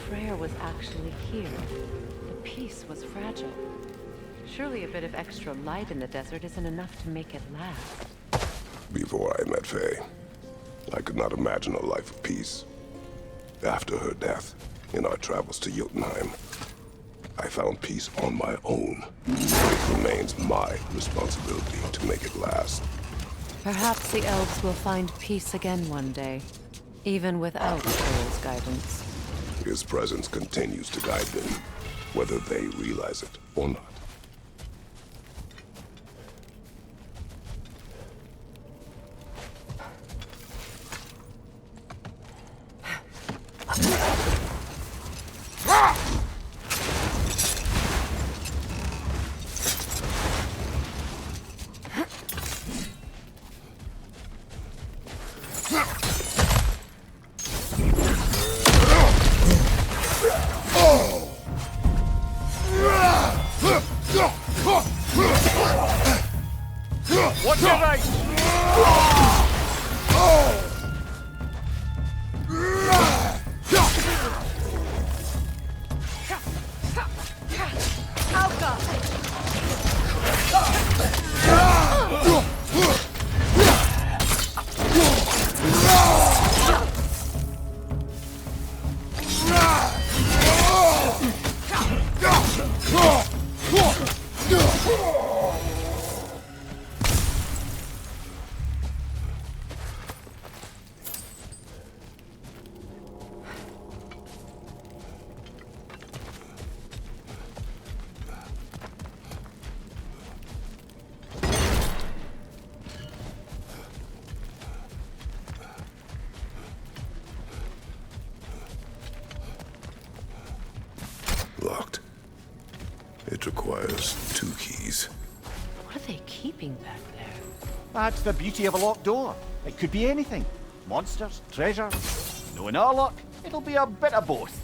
Freyr was actually here, the peace was fragile. Surely a bit of extra light in the desert isn't enough to make it last. Before I met Faye, I could not imagine a life of peace. After her death, in our travels to Jotunheim, I found peace on my own. It remains my responsibility to make it last. Perhaps the elves will find peace again one day, even without Freyr's guidance. His presence continues to guide them, whether they realize it or not. What's your right? Locked. It requires 2 keys. What are they keeping back there? That's the beauty of a locked door. It could be anything. Monsters, treasure. Knowing our luck, it'll be a bit of both.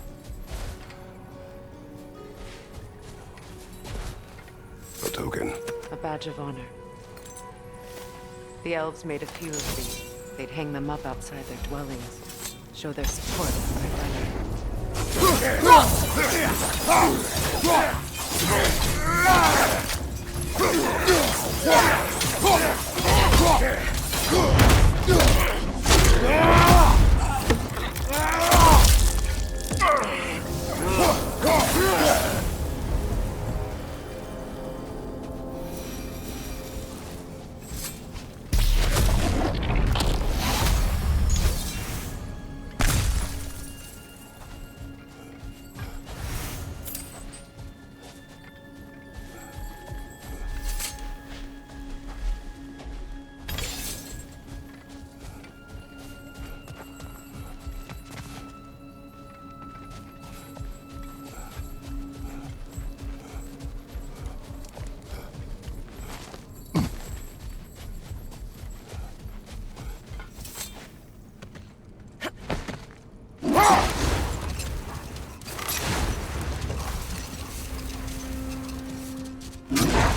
A token. A badge of honor. The elves made a few of these. They'd hang them up outside their dwellings. Show their support for my brother.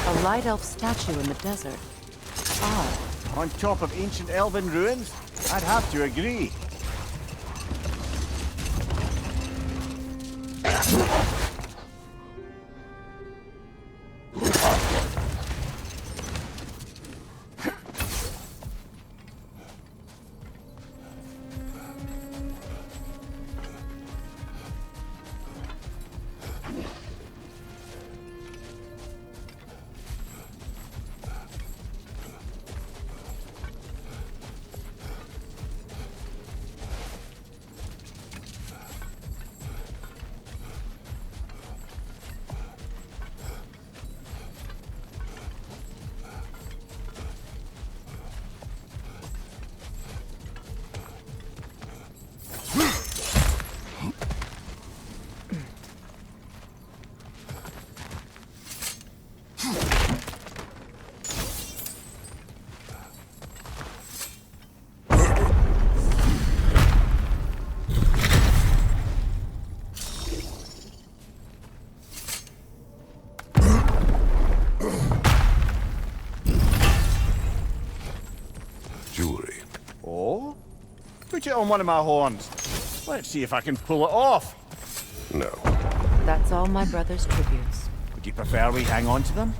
A light elf statue in the desert. Odd. On top of ancient elven ruins? I'd have to agree. Put it on one of my horns. Let's see if I can pull it off. No. That's all my brother's tributes. Would you prefer we hang on to them?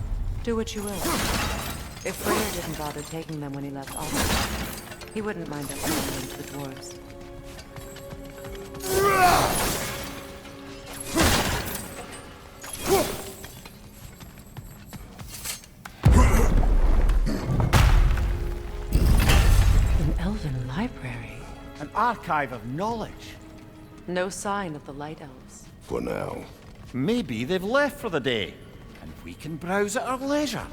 Do what you will. If Freyr didn't bother taking them when he left Asgard, he wouldn't mind us selling them to the dwarves. An elven library. An archive of knowledge. No sign of the Light Elves. For now. Maybe they've left for the day, and we can browse at our leisure.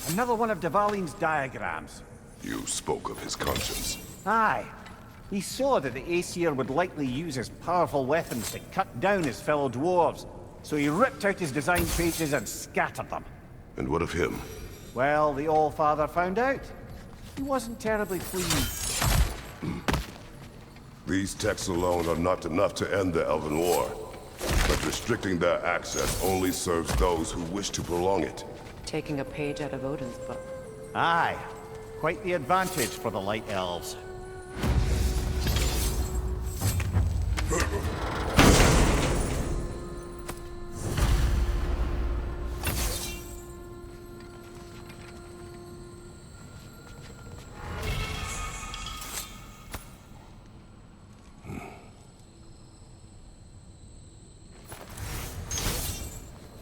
Another one of Dvalin's diagrams. You spoke of his conscience. Aye. He saw that the Aesir would likely use his powerful weapons to cut down his fellow dwarves, so he ripped out his design pages and scattered them. And what of him? Well, the All-Father found out. He wasn't terribly pleased. These texts alone are not enough to end the Elven War. But restricting their access only serves those who wish to prolong it. Taking a page out of Odin's book. Aye. Quite the advantage for the Light Elves.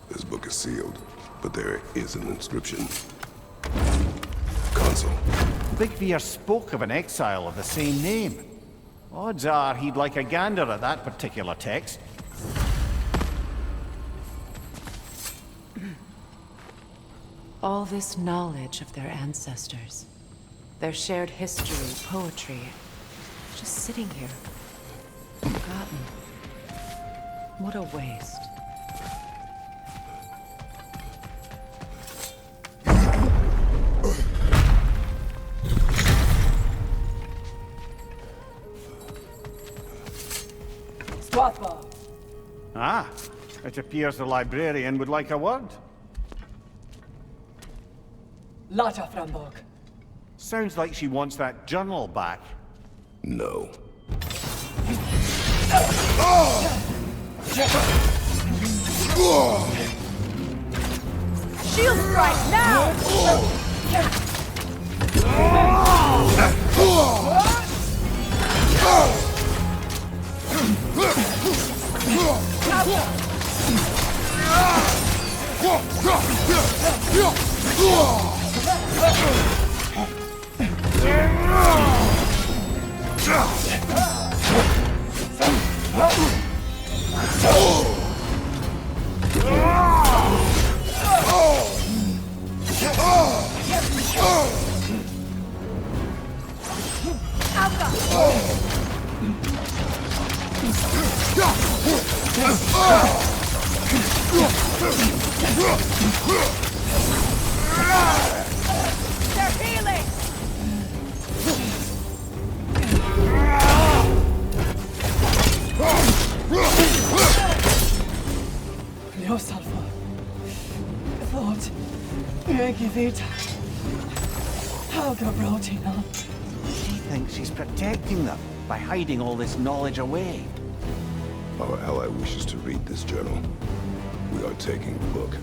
This book is sealed, but there is an inscription. Console. Big Veer spoke of an exile of the same name. Odds are he'd like a gander at that particular text. All this knowledge of their ancestors, their shared history, poetry, just sitting here, forgotten. What a waste. Ah, it appears the librarian would like a word. Lata Frambog. Sounds like she wants that journal back. No. Shield strike now! They're healing! Ljósalfa. Thought. GIGABYTE. Helga Brotina. She thinks she's protecting them by hiding all this knowledge away. Our ally wishes to read this journal. We are taking the book.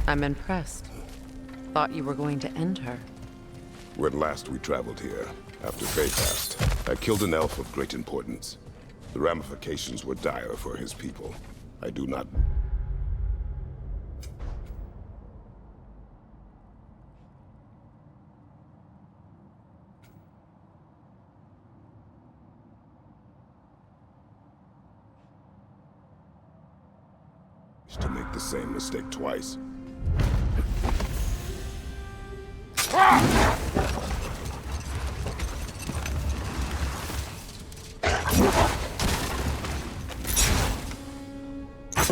I'm impressed. Thought you were going to end her. When last we traveled here, after Faye passed, I killed an elf of great importance. The ramifications were dire for his people. I do not... to make the same mistake twice. So,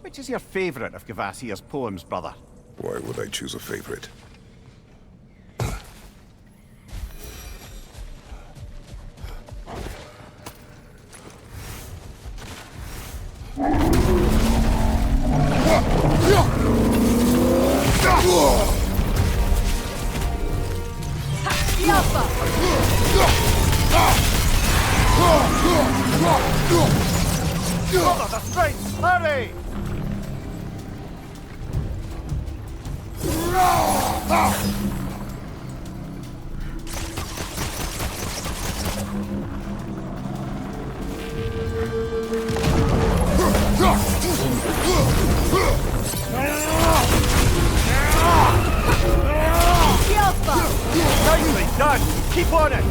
which is your favourite of Kvasir's poems, brother? Why would I choose a favorite? Brother, the strength! Hurry! Nicely done! Keep on it!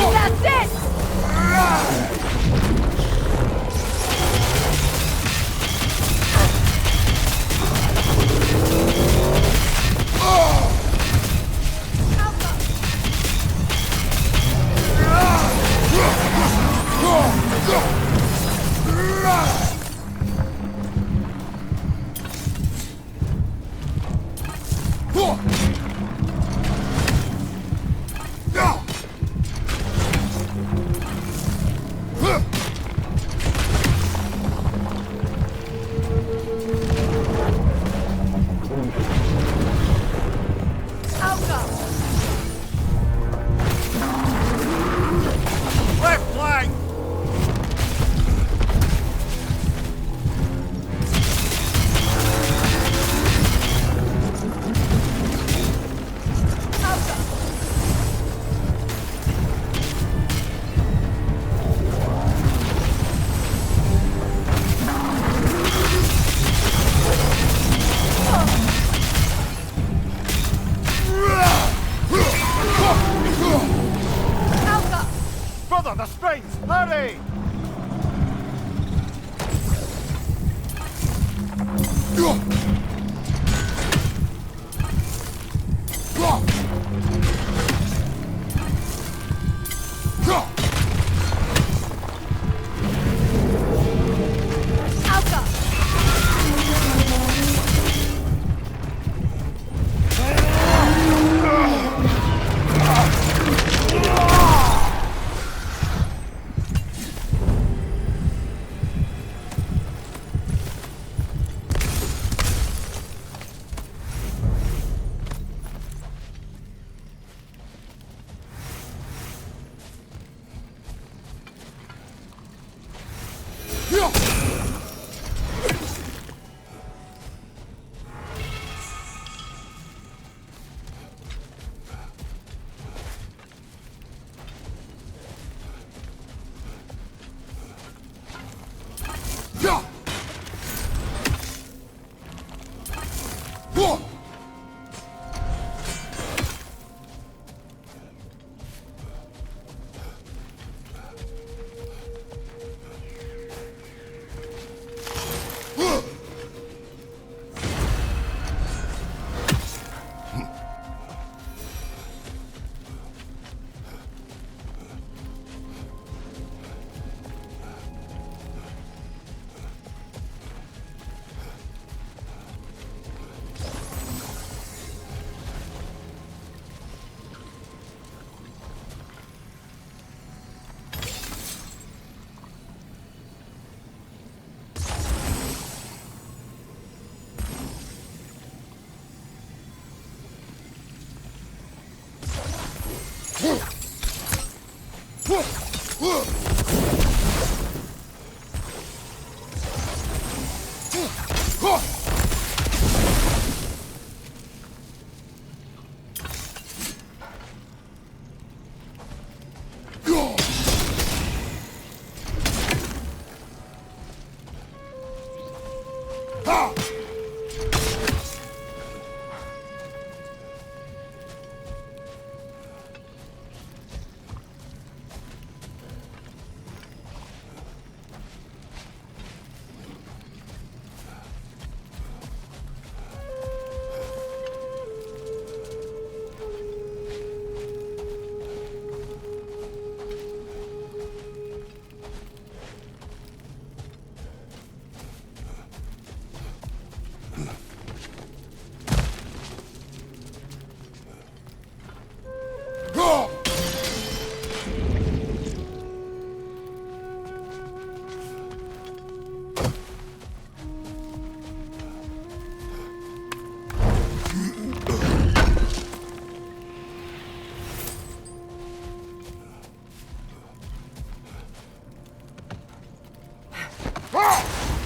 That's it! Left flank! Brother, the strength! Hurry!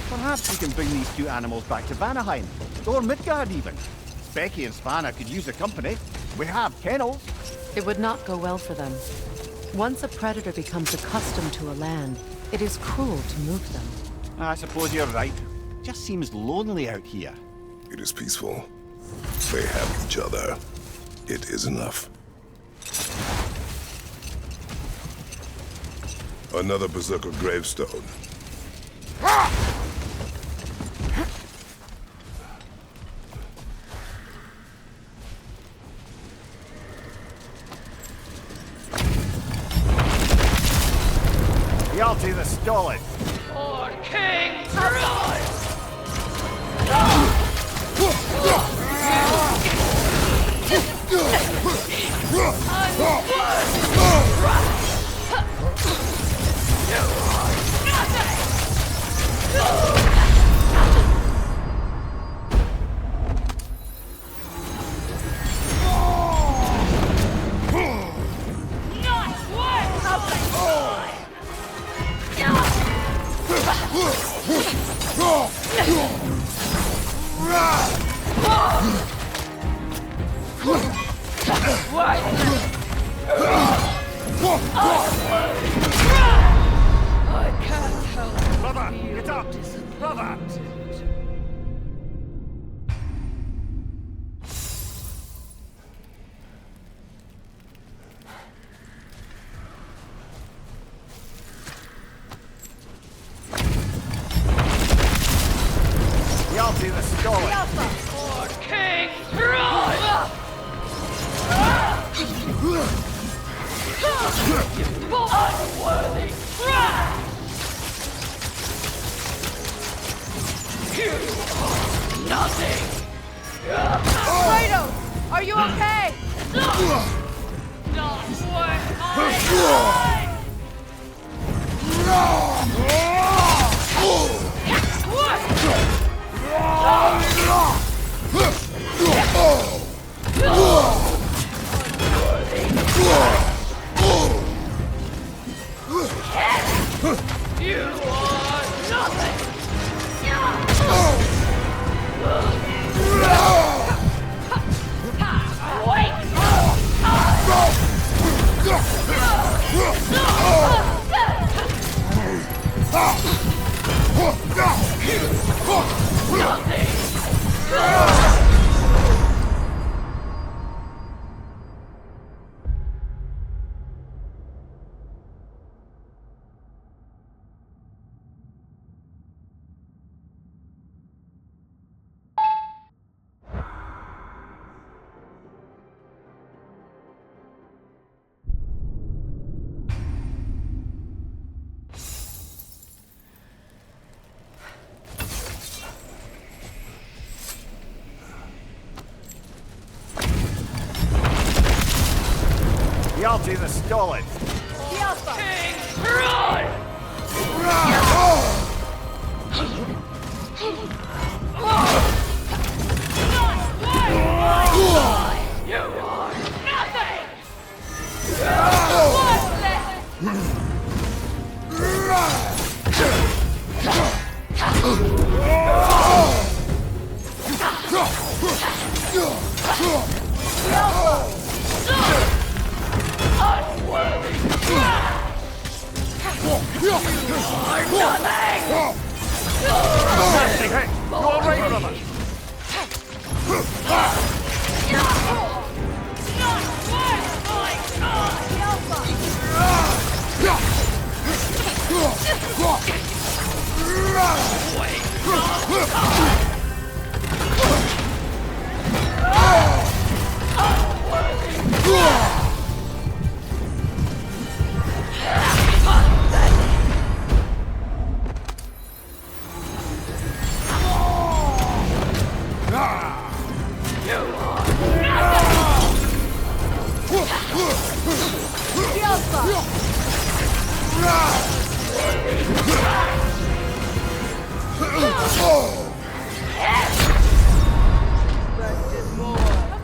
Perhaps we can bring these two animals back to Vanaheim, or Midgard even. Becky and Svanna could use a company. We have kennels. It would not go well for them. Once a predator becomes accustomed to a land, it is cruel to move them. I suppose you're right. Just seems lonely out here. It is peaceful. They have each other. It is enough. Another Berserker gravestone. Hjalti the Stolid. For King Kratos! I can't help Brother, get up! Brother! Hjalti the Stolid. for King Kratos! Unworthy trash! You are nothing! Kratos, are you okay? Not worth my time! You are nothing! Hjalti the Stolid. King Kratos! You are nothing! Nasty hit! You alright, brother?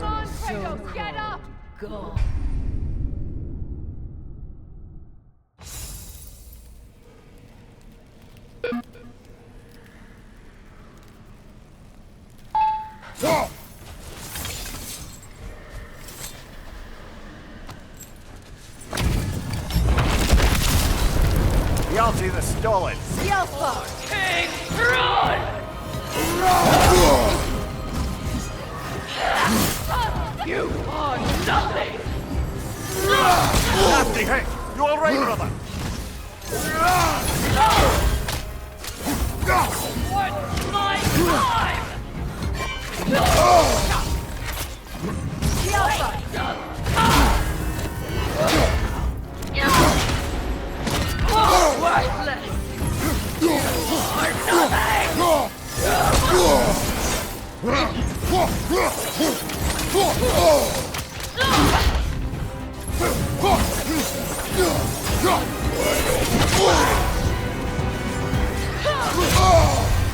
Come on, Kratos, get up! Go. Reality the stolid. King, run! You are nothing! Nasty hit! You alright, brother? What's my time? Worthless!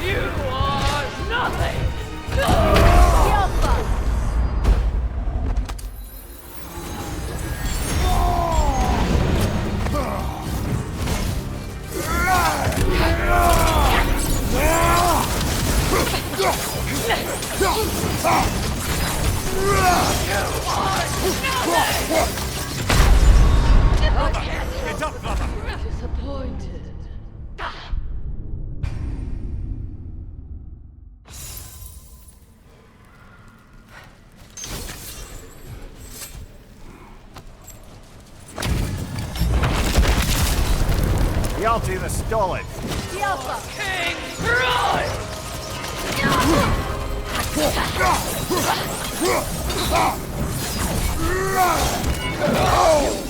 You are nothing! You are nothing! Get up, brother! Disappointed. Reality the stolid. King, run!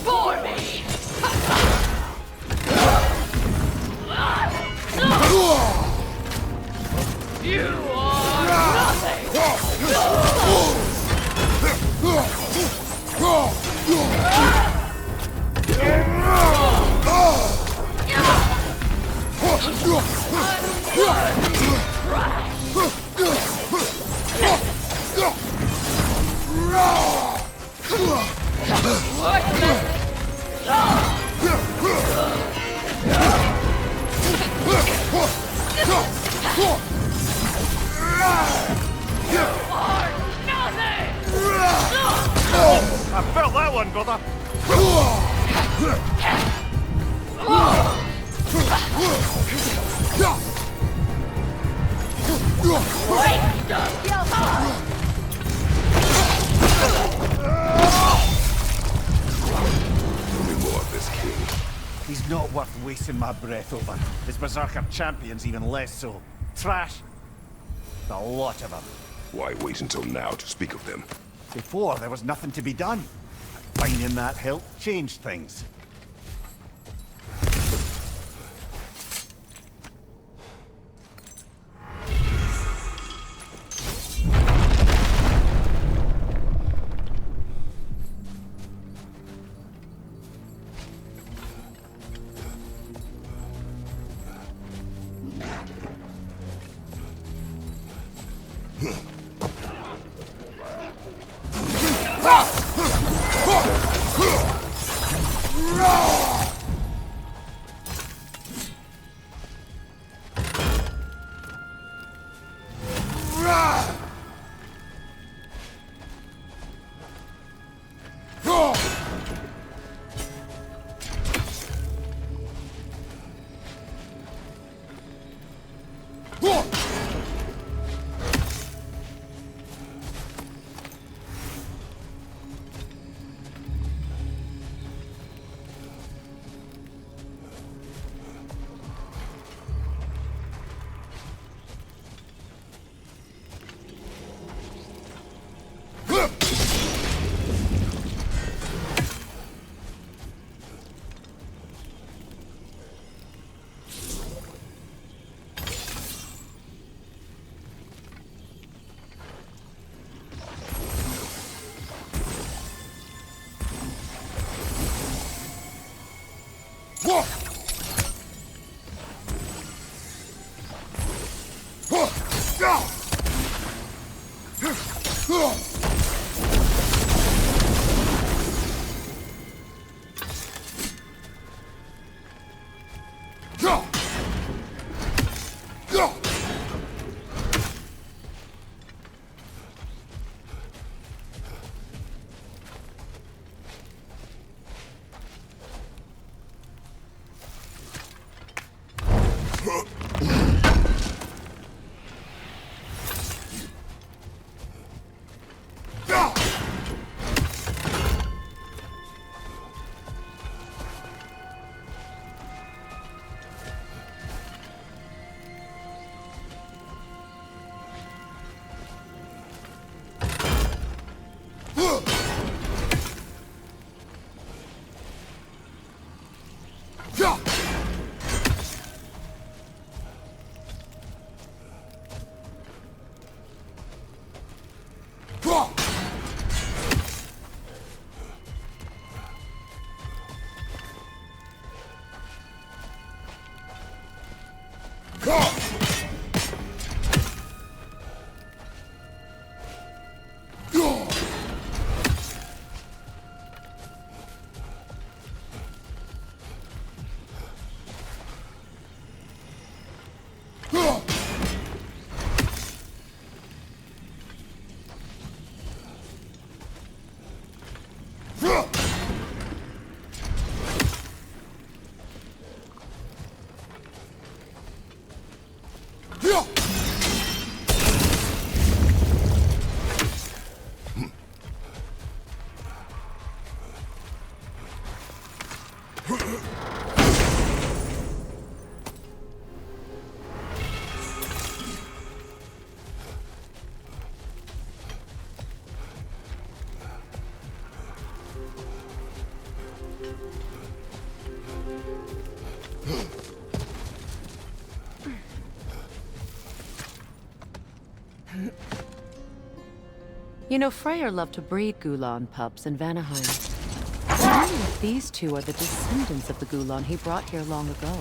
For me! You are nothing! I felt that one, brother! Give me more of this, King. He's not worth wasting my breath over. His Berserker champions even less so. Trash. The lot of them. Why wait until now to speak of them? Before, there was nothing to be done. Finding that hilt changed things. You know, Freyr loved to breed Gulan pups in Vanaheim. I wonder if these two are the descendants of the Gulan he brought here long ago.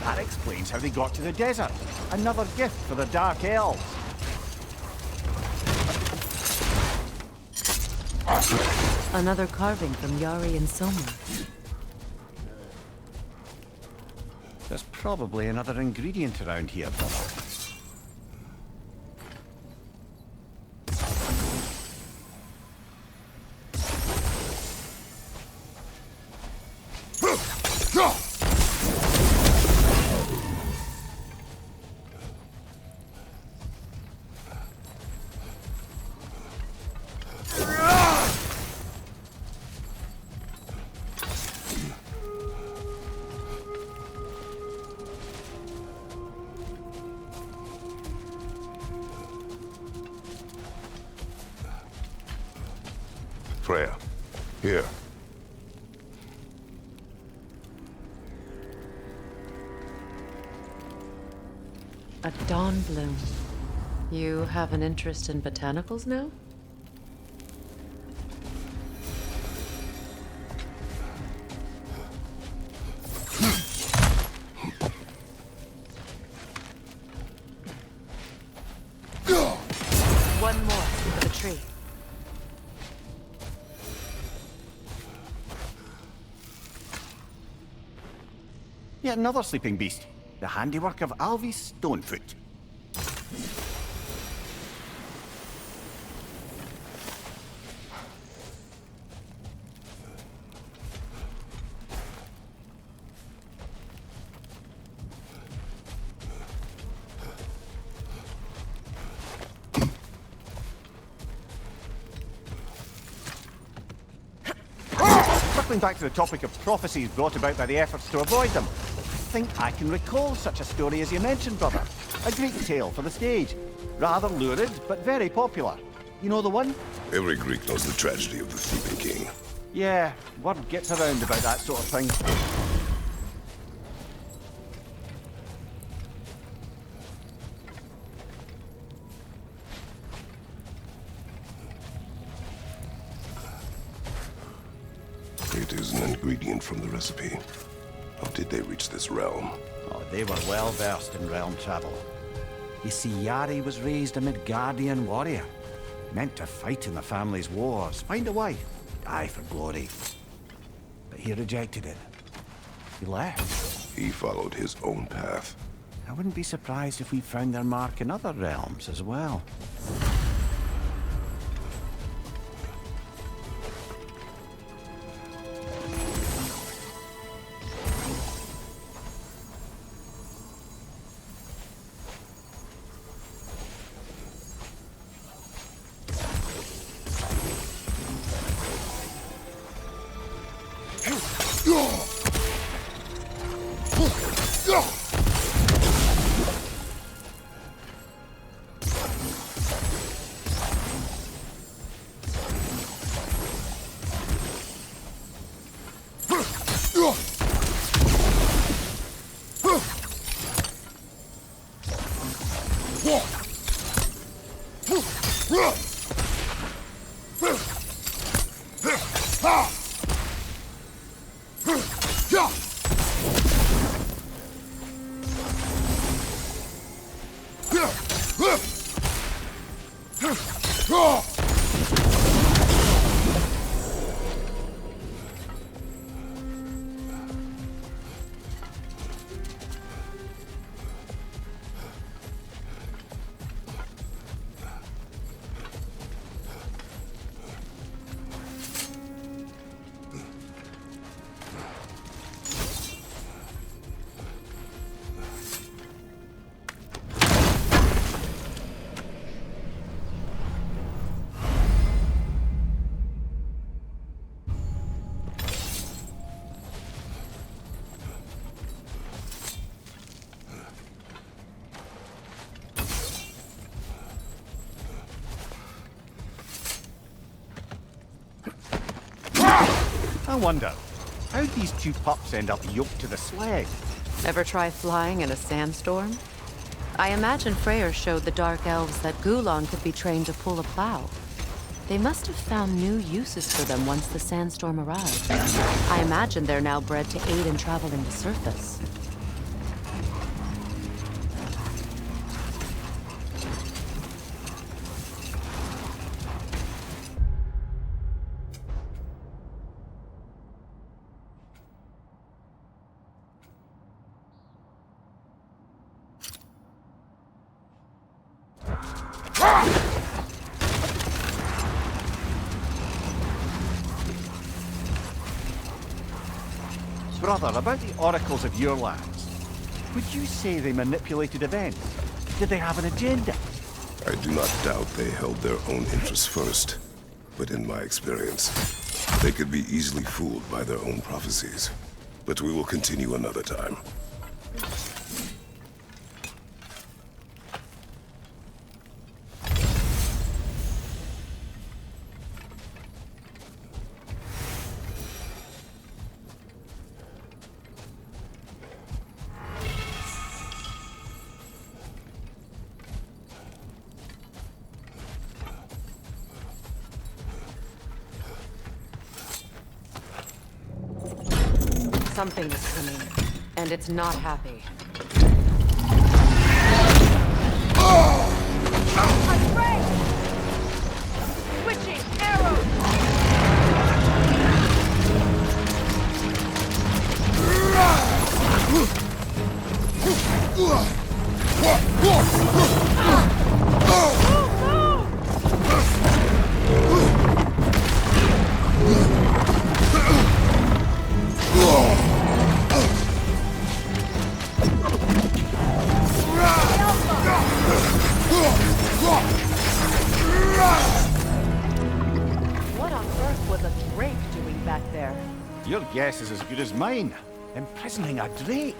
That explains how they got to the desert. Another gift for the Dark Elves. Another carving from Yari and Soma. There's probably another ingredient around here, brother. Freya, here. A dawn bloom. You have an interest in botanicals now? One more for the tree. Yet another sleeping beast. The handiwork of Alvis Stonefoot. Circling back to the topic of prophecies brought about by the efforts to avoid them, I think I can recall such a story as you mentioned, brother. A Greek tale for the stage. Rather lurid, but very popular. You know the one? Every Greek knows the tragedy of the Theban king. Yeah, word gets around about that sort of thing. It is an ingredient from the recipe. How did they reach this realm? Oh, they were well versed in realm travel. You see, Yari was raised a Midgardian warrior, meant to fight in the family's wars, find a wife, die for glory. But he rejected it. He left. He followed his own path. I wouldn't be surprised if we found their mark in other realms as well. I wonder, how'd these two pups end up yoked to the sled? Ever try flying in a sandstorm? I imagine Freyr showed the Dark Elves that Gulon could be trained to pull a plow. They must have found new uses for them once the sandstorm arrived. I imagine they're now bred to aid in traveling the surface. Brother, about the oracles of your lands, would you say they manipulated events? Did they have an agenda? I do not doubt they held their own interests first. But in my experience, they could be easily fooled by their own prophecies. But we will continue another time. Something is coming, and it's not happy. Afraid! Switching arrows! What on earth was a drake doing back there? Your guess is as good as mine. Imprisoning a drake.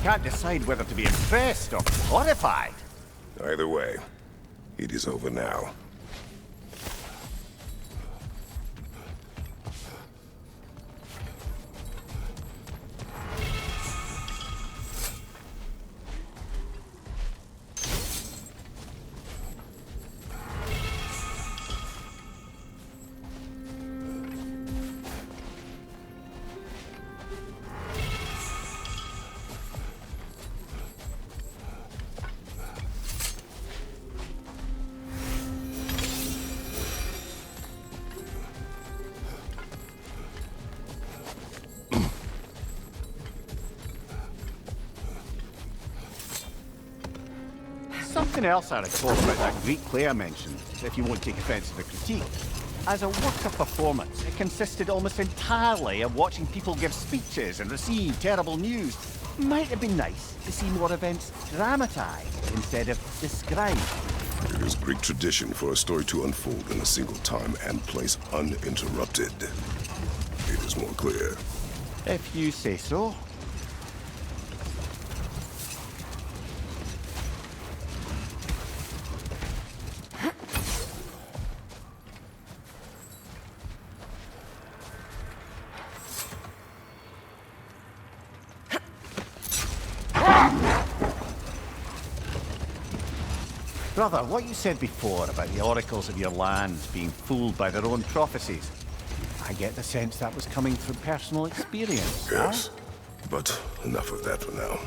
Can't decide whether to be impressed or horrified. Either way, it is over now. something else I recall about that Greek play I mentioned, if you won't take offence to the critique. As a work of performance, it consisted almost entirely of watching people give speeches and receive terrible news. Might have been nice to see more events dramatized instead of described. It is Greek tradition for a story to unfold in a single time and place uninterrupted. It is more clear. If you say so. Brother, what you said before about the oracles of your land being fooled by their own prophecies, I get the sense that was coming from personal experience. Yes, but enough of that for now.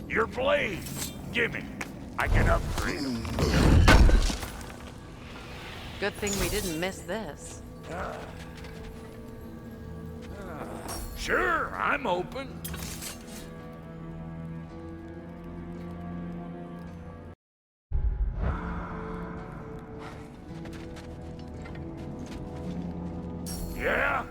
Your blades! Gimme! I can upgrade them. Good thing we didn't miss this. Sure, I'm open. Yeah?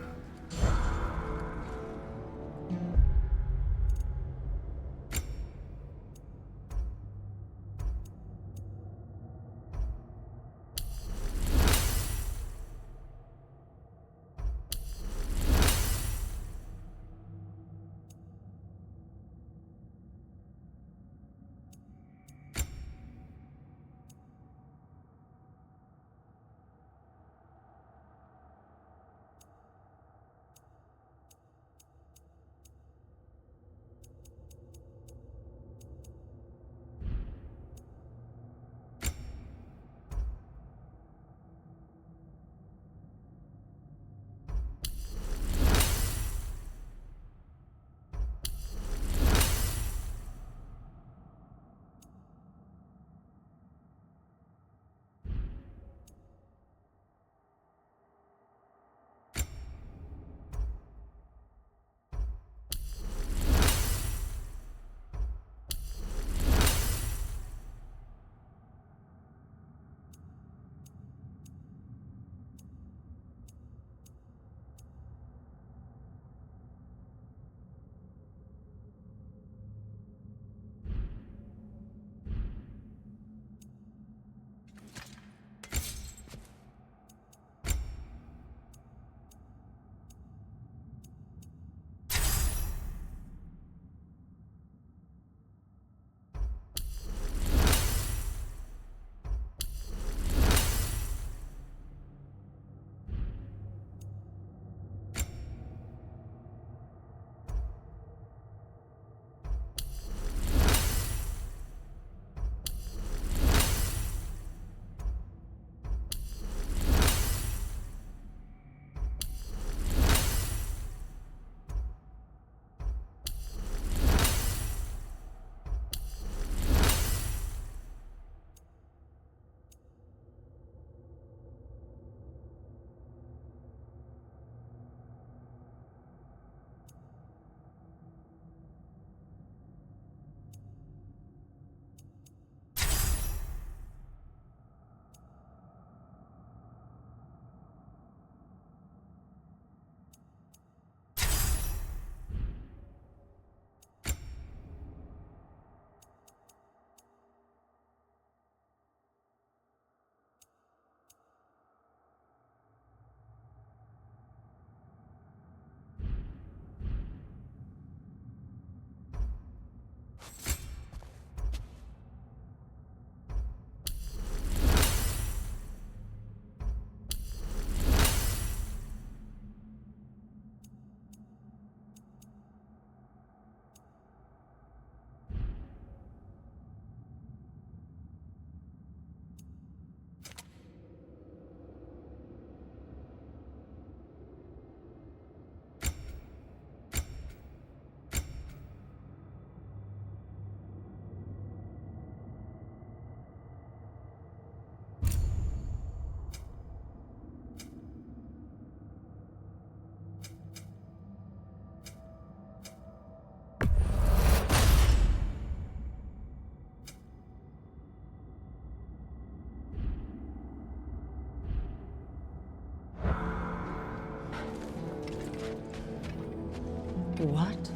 What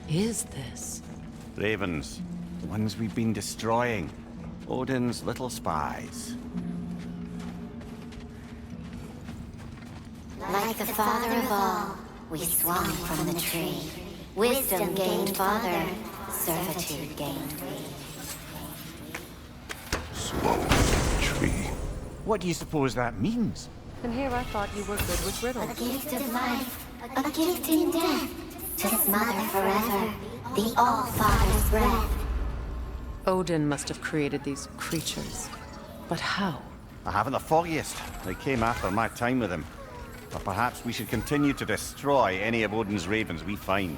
is this? Ravens. The ones we've been destroying. Odin's little spies. Like the father of all, we swung from the tree. Wisdom gained father, servitude gained we. Swung from the tree. What do you suppose that means? And here I thought you were good with A riddles. gift of life, a gift in death, to smother forever the All-Father's breath. Odin must have created these creatures. But how? I haven't the foggiest. They came after my time with him. But perhaps we should continue to destroy any of Odin's ravens we find.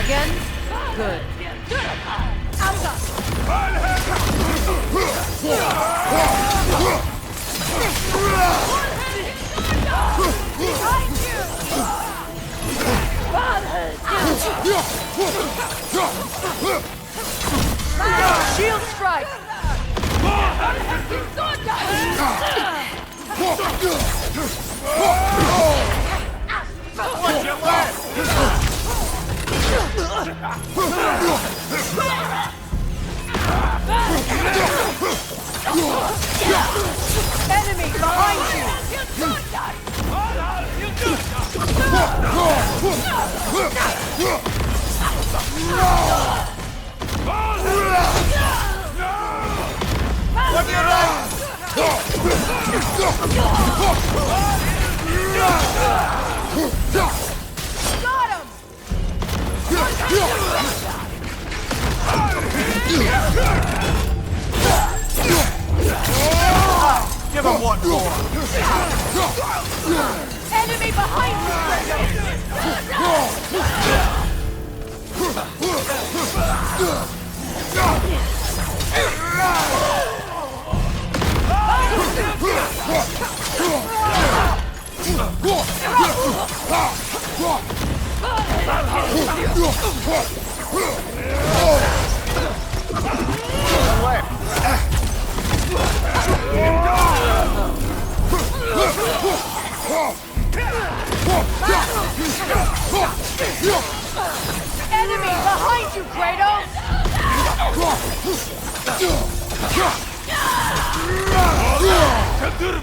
Again? Good. Shield strike! What's your left? Enemy behind you! Got him! Give him one more! Enemy behind you! Enemy behind you, Kratos!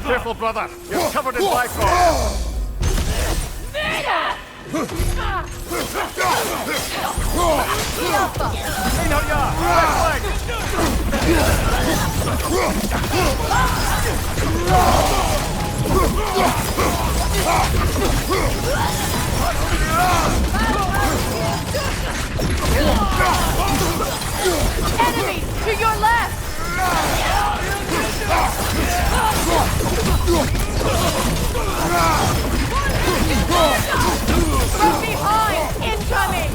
Careful, brother! You're covered in bifrost! Hey, no, yeah! Left leg! Enemy to your left! From behind! Incoming!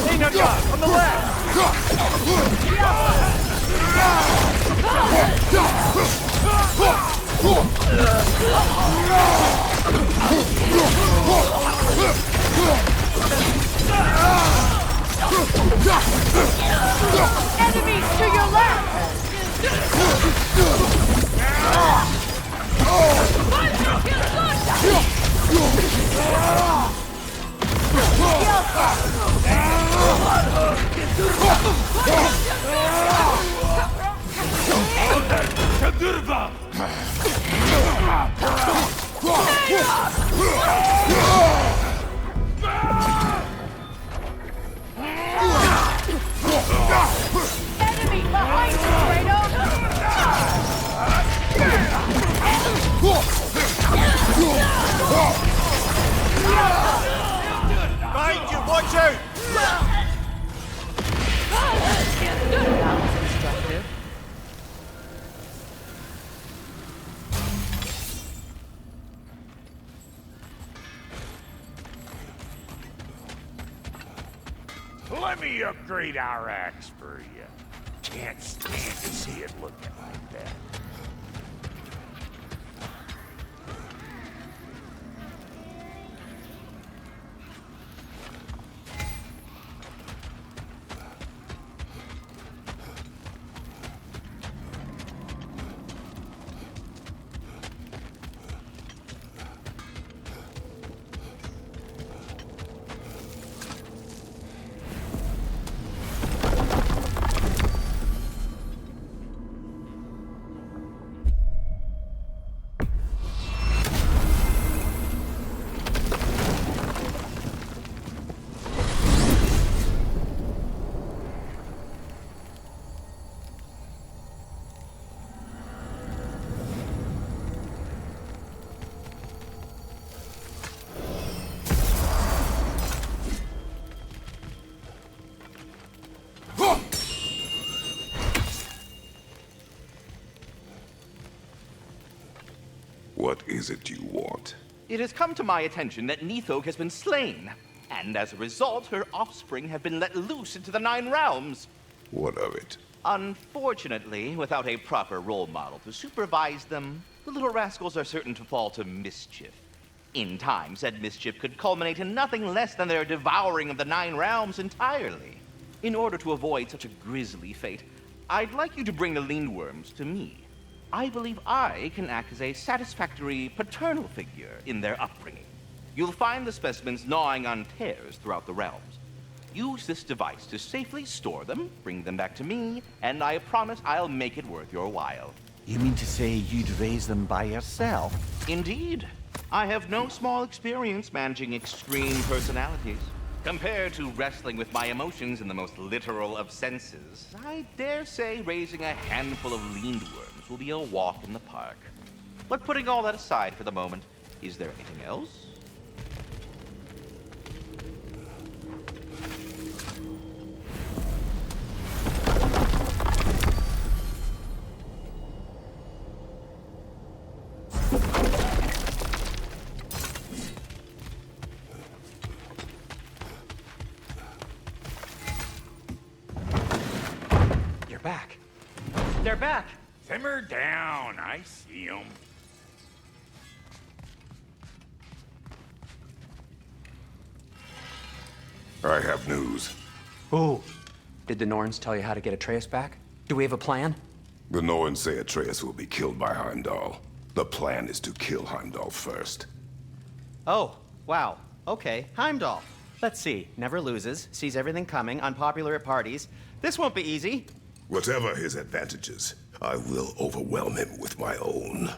Hey, no, yeah! On the left! Enemy to your left! upgrade our axe for you. Can't stand to see it looking like that. What is it you want? It has come to my attention that Nithog has been slain, and as a result, her offspring have been let loose into the Nine Realms. What of it? Unfortunately, without a proper role model to supervise them, the little rascals are certain to fall to mischief. In time, said mischief could culminate in nothing less than their devouring of the Nine Realms entirely. In order to avoid such a grisly fate, I'd like you to bring the Lindworms to me. I believe I can act as a satisfactory paternal figure in their upbringing. You'll find the specimens gnawing on tears throughout the realms. Use this device to safely store them, bring them back to me, and I promise I'll make it worth your while. You mean to say you'd raise them by yourself? Indeed. I have no small experience managing extreme personalities. Compared to wrestling with my emotions in the most literal of senses, I dare say raising a handful of Lindworms will be a walk in the park. But putting all that aside for the moment, is there anything else? You're back. They're back. Simmer down, I see 'em. I have news. Oh. Did the Norns tell you how to get Atreus back? Do we have a plan? The Norns say Atreus will be killed by Heimdall. The plan is to kill Heimdall first. Oh, wow. Okay, Heimdall. Let's see. Never loses, sees everything coming, unpopular at parties. This won't be easy. Whatever his advantages, I will overwhelm him with my own.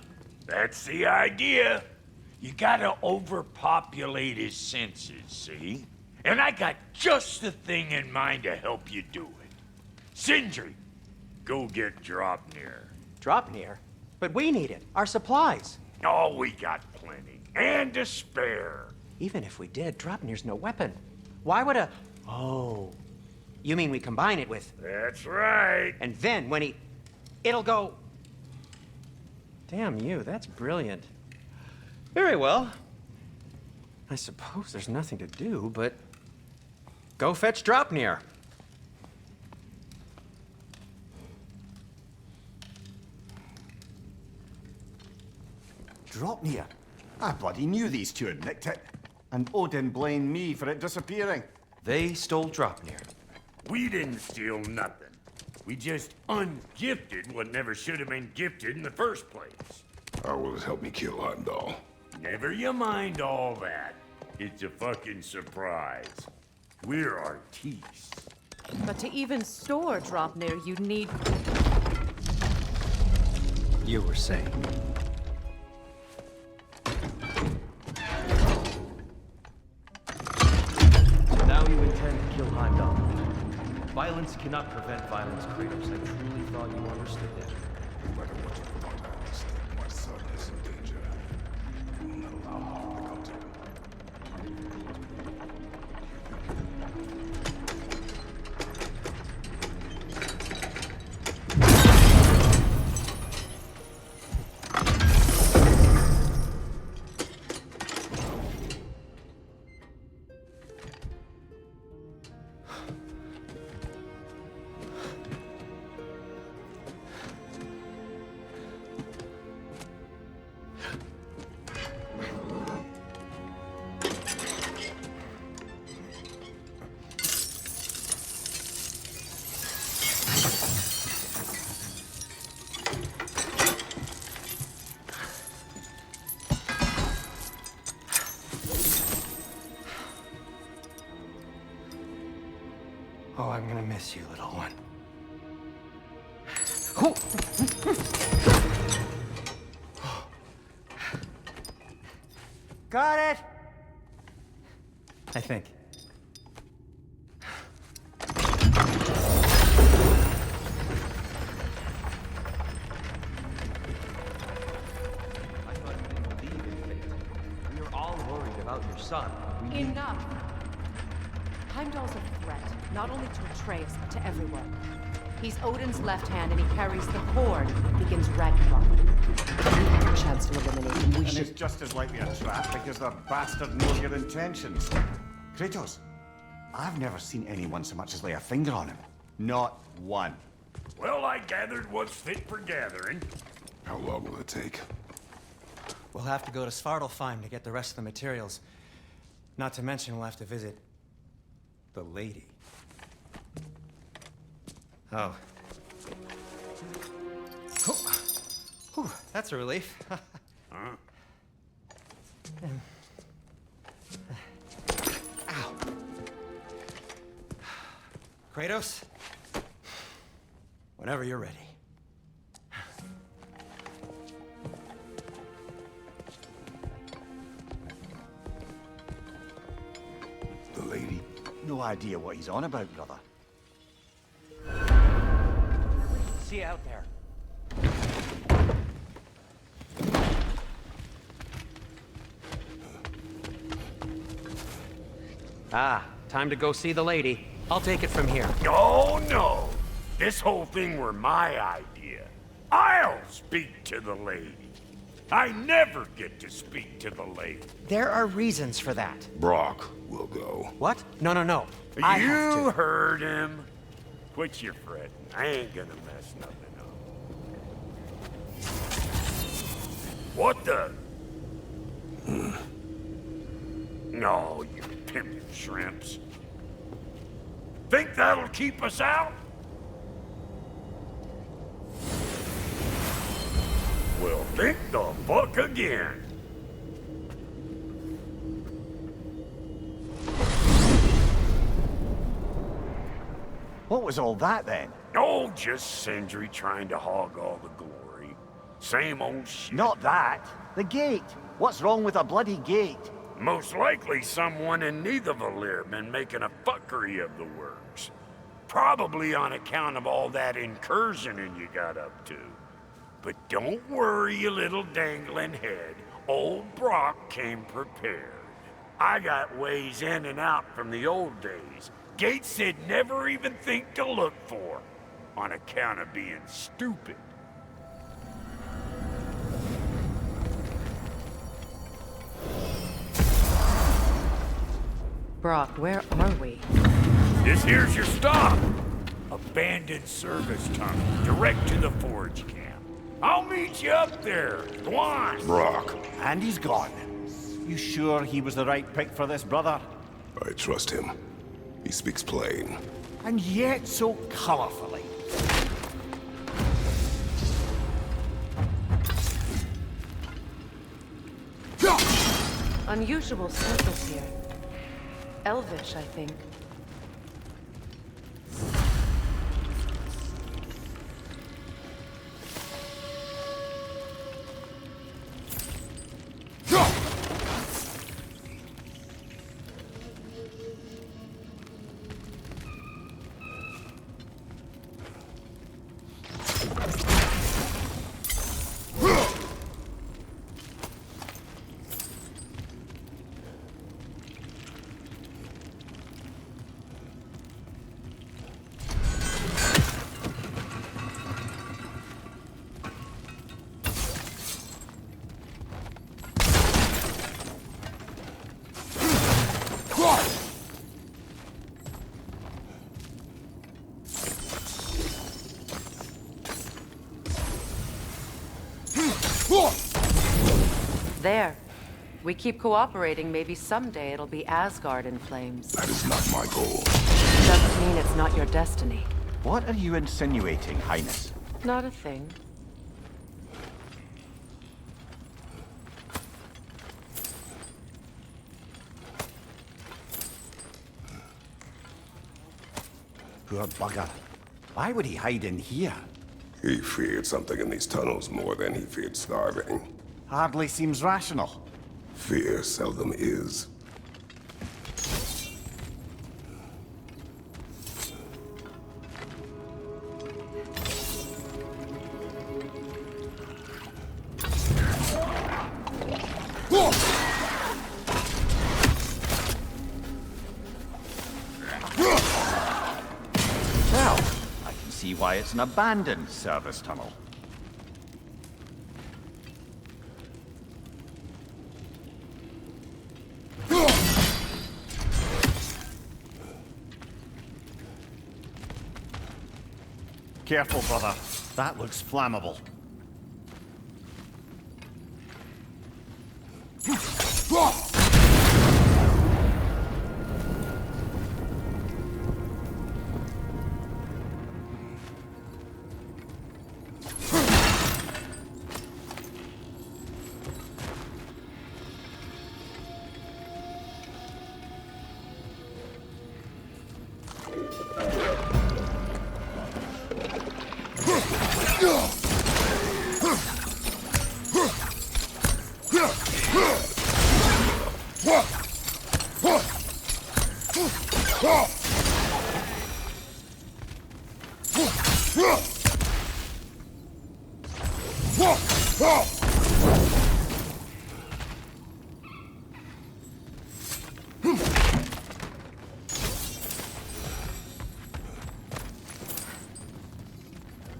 That's the idea. You gotta overpopulate his senses, see? And I got just the thing in mind to help you do it. Sindri, go get Dropnir. Dropnir? But we need it. Our supplies. Oh, we got plenty. And to spare. Even if we did, Dropnir's no weapon. Why would a... Oh. You mean we combine it with... That's right. And then when he... It'll go... Damn you, that's brilliant. Very well. I suppose there's nothing to do, but... Go fetch Dropnir. Dropnir? I bloody knew these two had nicked it. And Odin blamed me for it disappearing. They stole Dropnir. We didn't steal nothing. We just ungifted what never should have been gifted in the first place. How will it help me kill Heimdall? Never you mind all that. It's a fucking surprise. We're artistes. But to even store Dropnir, you'd need... You were saying. So now you intend to kill Heimdall. Violence cannot prevent violence, Kratos. I truly thought you understood that. No matter what you thought I understood, my son is in danger. I will not allow harm to come to him. miss you, little one. Got it! I think. I thought you didn't believe in fate. We were all worried about your son. We knew- Enough! Heimdall's a threat, not only to Atreus, but to everyone. He's Odin's left hand, and he carries the cord that begins Ragnarok. If you have a chance to eliminate him, we And should... it's just as likely a trap because the bastard knows your intentions. Kratos, I've never seen anyone so much as lay a finger on him. Not one. Well, I gathered what's fit for gathering. How long will it take? We'll have to go to Svartalfheim to get the rest of the materials. Not to mention we'll have to visit the lady. Oh. Whew, that's a relief. Ow. Kratos? Whenever you're ready. The lady? No idea what he's on about, brother. See you out there. Ah, time to go see the lady. I'll take it from here. Oh, no. This whole thing were my idea. I'll speak to the lady. I never get to speak to the lady. There are reasons for that. Brock will go. What? No, no, no. I have You to. heard him. Quit your fretting. I ain't gonna mess nothing up. What the? No, you pimping shrimps. Think that'll keep us out? Well, think the fuck again. What was all that then? Oh, just Sindri trying to hog all the glory. Same old shit. Not that. The gate. What's wrong with a bloody gate? Most likely someone in Nidavellir been making a fuckery of the works. Probably on account of all that incursioning you got up to. But don't worry, you little dangling head. Old Brock came prepared. I got ways in and out from the old days. Gates they'd never even think to look for. On account of being stupid. Brock, where are we? This here's your stop. Abandoned service tunnel, direct to the forge camp. I'll meet you up there. Go on. Brock, And he's gone. You sure he was the right pick for this, brother? I trust him. He speaks plain. And yet so colorfully. Unusual surface here. Elvish, I think. There. We keep cooperating, maybe someday it'll be Asgard in flames. That is not my goal. Doesn't mean it's not your destiny. What are you insinuating, Highness? Not a thing. Poor bugger. Why would he hide in here? He feared something in these tunnels more than he feared starving. Hardly seems rational. Fear seldom is. Well, I can see why it's an abandoned service tunnel. Careful, brother. That looks flammable.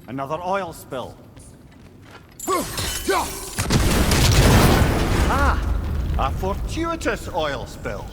Another oil spill. Ah! A fortuitous oil spill.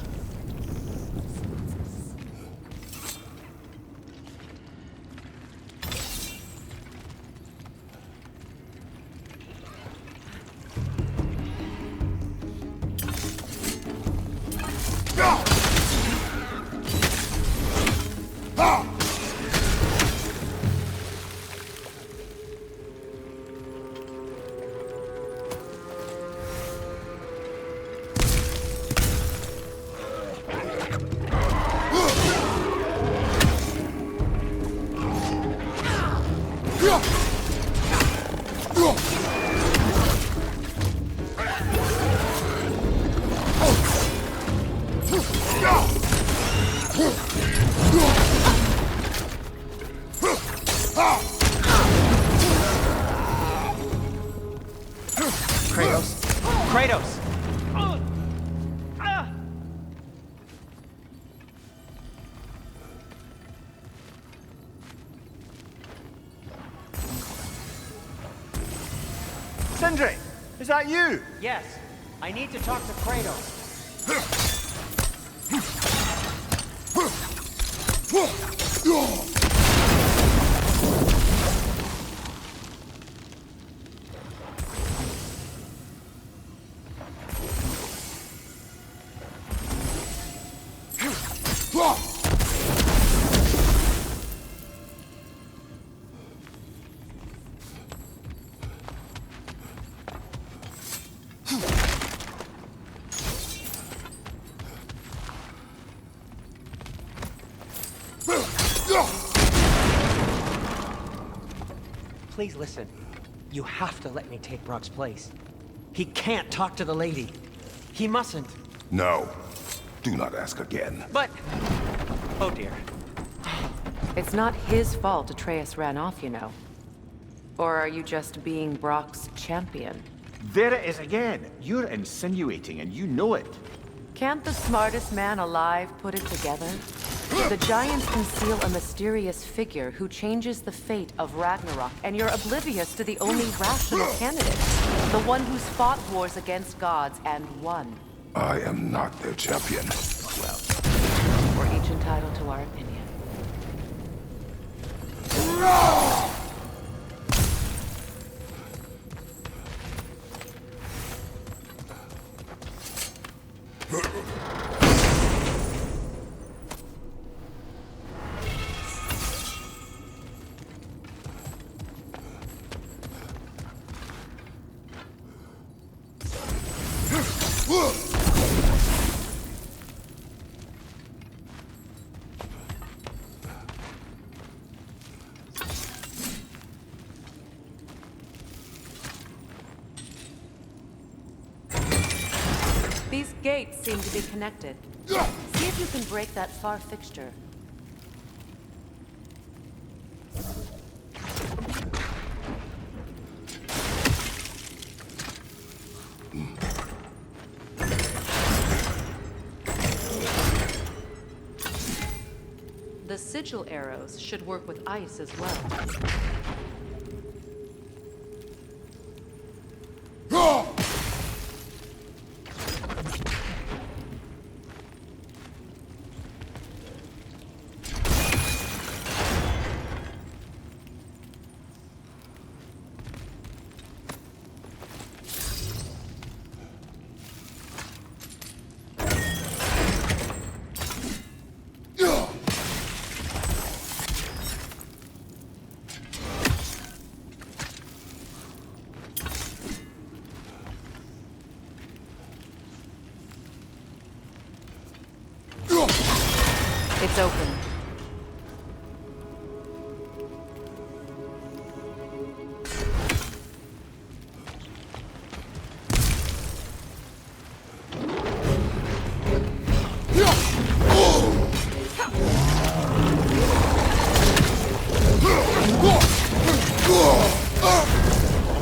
Kratos! Sindri! Is that you? Yes, I need to talk to Kratos. Please listen. You have to let me take Brock's place. He can't talk to the lady. He mustn't. No. Do not ask again. But... Oh dear. It's not his fault Atreus ran off, you know. Or are you just being Brock's champion? There it is again. You're insinuating and you know it. Can't the smartest man alive put it together? The giants conceal a mysterious figure who changes the fate of Ragnarok, and you're oblivious to the only rational candidate. The one who's fought wars against gods and won. I am not their champion. Well, we're each entitled to our opinion. gates seem to be connected. See if you can break that far fixture. The sigil arrows should work with ice as well. It's open.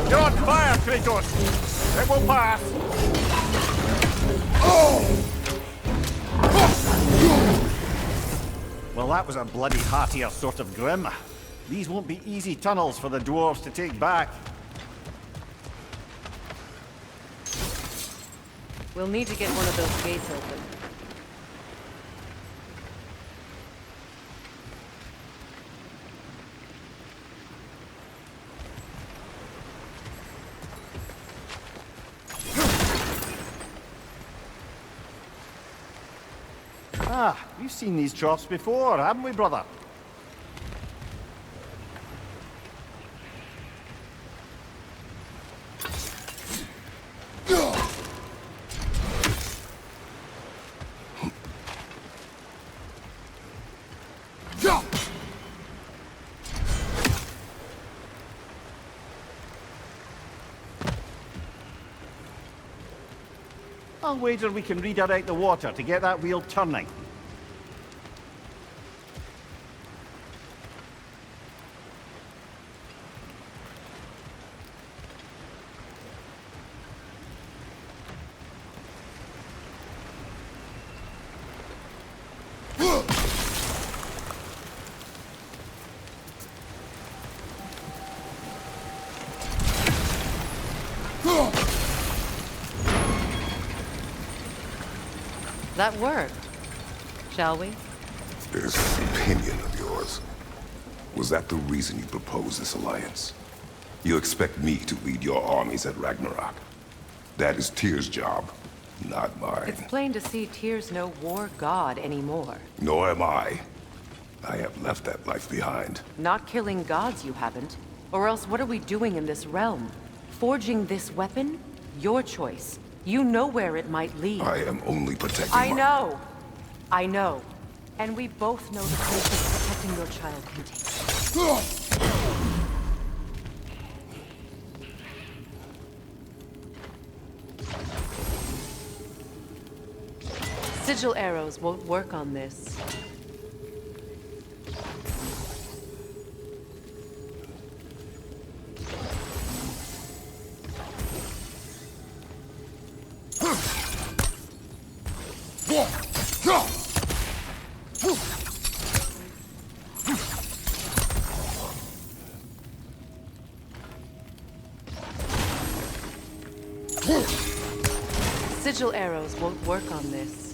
You're on fire, Kratos! It will pass! Well, that was a bloody heartier sort of grim. These won't be easy tunnels for the dwarves to take back. We'll need to get one of those gates open. Ah, we've seen these troughs before, haven't we, brother? I'll wager we can redirect the water to get that wheel turning. That worked. Shall we? This opinion of yours, was that the reason you proposed this alliance? You expect me to lead your armies at Ragnarok? That is Tyr's job, not mine. It's plain to see Tyr's no war god anymore. Nor am I. I have left that life behind. Not killing gods, you haven't. Or else what are we doing in this realm? Forging this weapon? Your choice. You know where it might lead. I am only protecting I know. I know. And we both know the places protecting your child can take. Sigil arrows won't work on this. Sigil arrows won't work on this.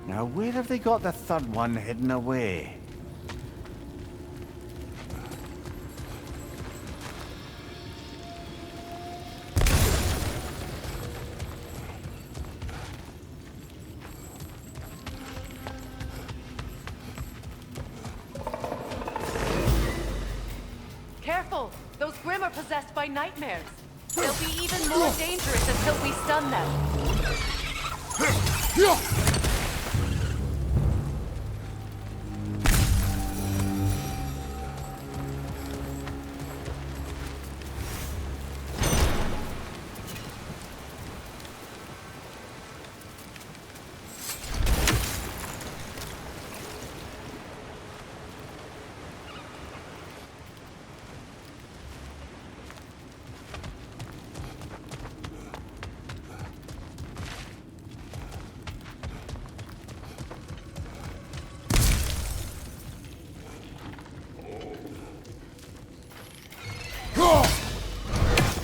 Now, where have they got the third one hidden away? are possessed by nightmares. They'll be even more dangerous until we stun them.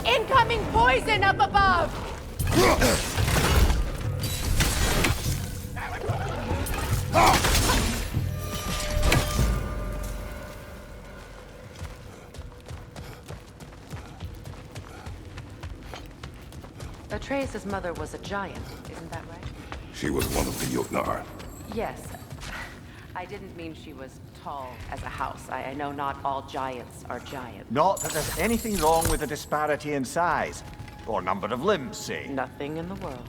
Incoming poison up above! Atreus' mother was a giant, isn't that right? She was one of the Jotnar. Yes. I didn't mean she was tall as a house. I know not all giants are giants. Not that there's anything wrong with the disparity in size. Or number of limbs, say. Nothing in the world.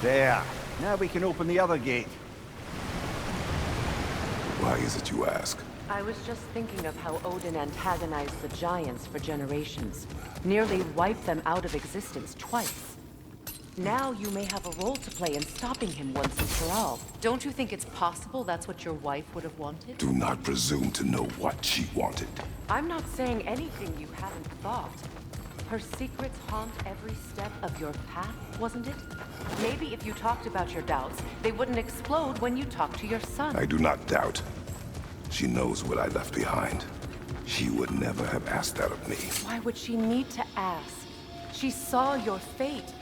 There. Now we can open the other gate. Why is it you ask? I was just thinking of how Odin antagonized the giants for generations. Nearly wiped them out of existence twice. Now you may have a role to play in stopping him once and for all. Don't you think it's possible that's what your wife would have wanted? Do not presume to know what she wanted. I'm not saying anything you haven't thought. Her secrets haunt every step of your path, wasn't it? Maybe if you talked about your doubts, they wouldn't explode when you talked to your son. I do not doubt. She knows what I left behind. She would never have asked that of me. Why would she need to ask? She saw your fate.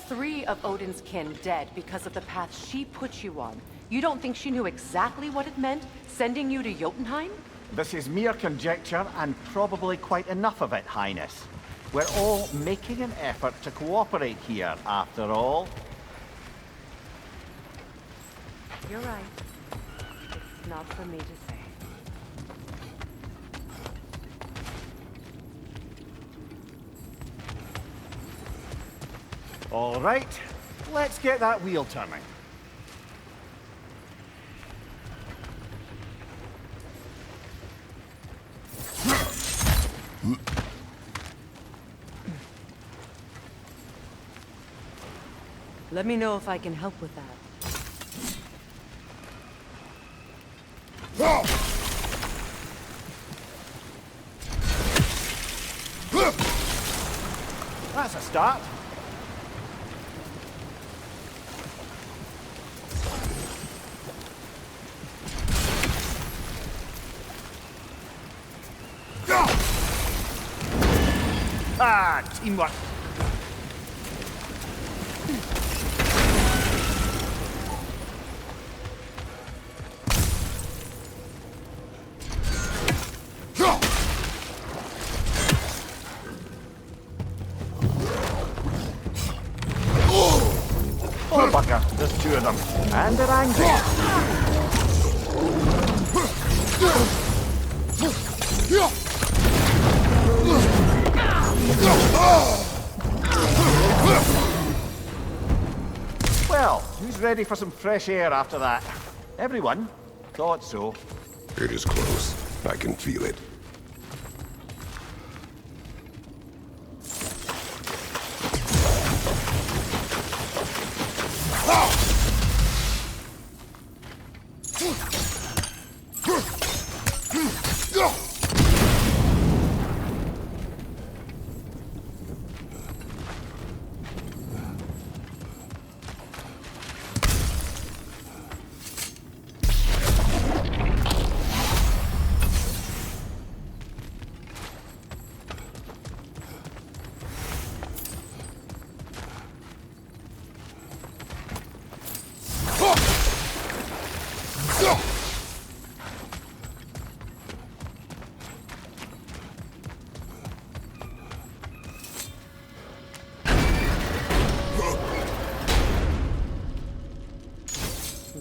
3 of Odin's kin dead because of the path she put you on. You don't think she knew exactly what it meant, sending you to Jotunheim? This is mere conjecture, and probably quite enough of it, Highness. We're all making an effort to cooperate here, after all. You're right. It's not for me to say. All right, let's get that wheel turning. Let me know if I can help with that. That's a start. Teamwork. Oh, bugger. There's two of them. And they're angry. Well, who's ready for some fresh air after that? Everyone? Thought so. It is close. I can feel it.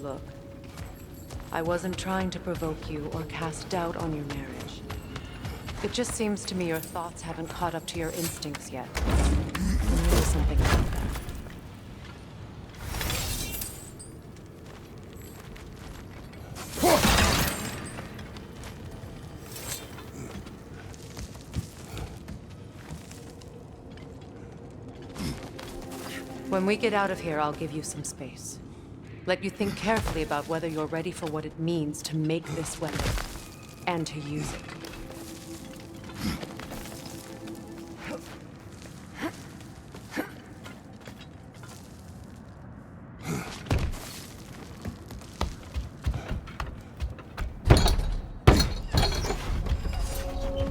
Look, I wasn't trying to provoke you or cast doubt on your marriage. It just seems to me your thoughts haven't caught up to your instincts yet. And there is something about that. When we get out of here, I'll give you some space. Let you think carefully about whether you're ready for what it means to make this weapon, and to use it.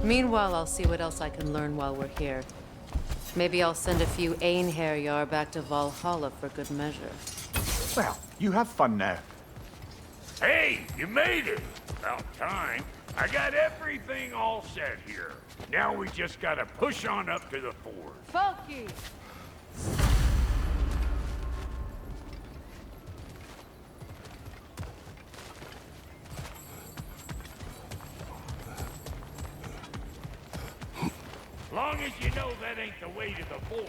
Meanwhile, I'll see what else I can learn while we're here. Maybe I'll send a few Einherjar back to Valhalla for good measure. Well, you have fun now. Hey, you made it! About time. I got everything all set here. Now we just gotta push on up to the ford. Funky! Long as you know that ain't the way to the ford.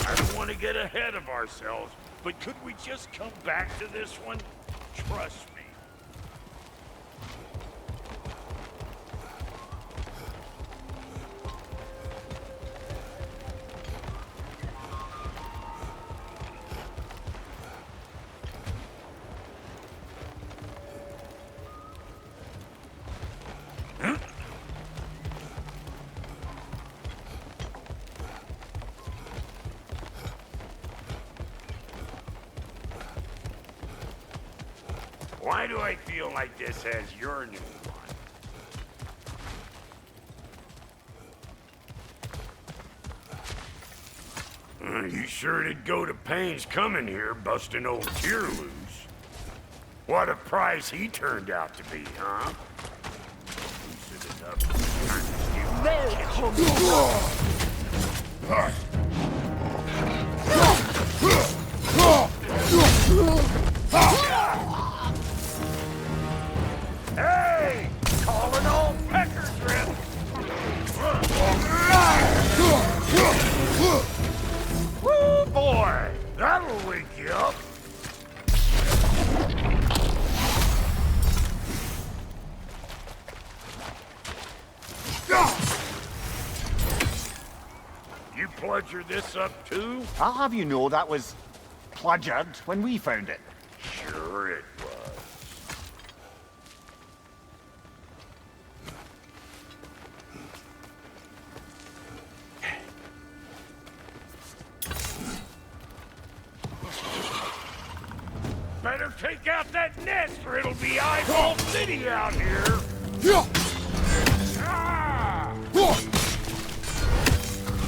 I don't want to get ahead of ourselves, but could we just come back to this one? Trust me. Why do I feel like this has your name on it? You sure did go to pains coming here, busting old Tyr loose. What a prize he turned out to be, huh? Decent enough Hey! Calling all pecker drip! Woo, boy! That'll wake you up! You bludgered this up too? I'll have you know that was bludgered when we found it. Sure it was. Better break out that nest or it'll be eyeball city out here. Ah!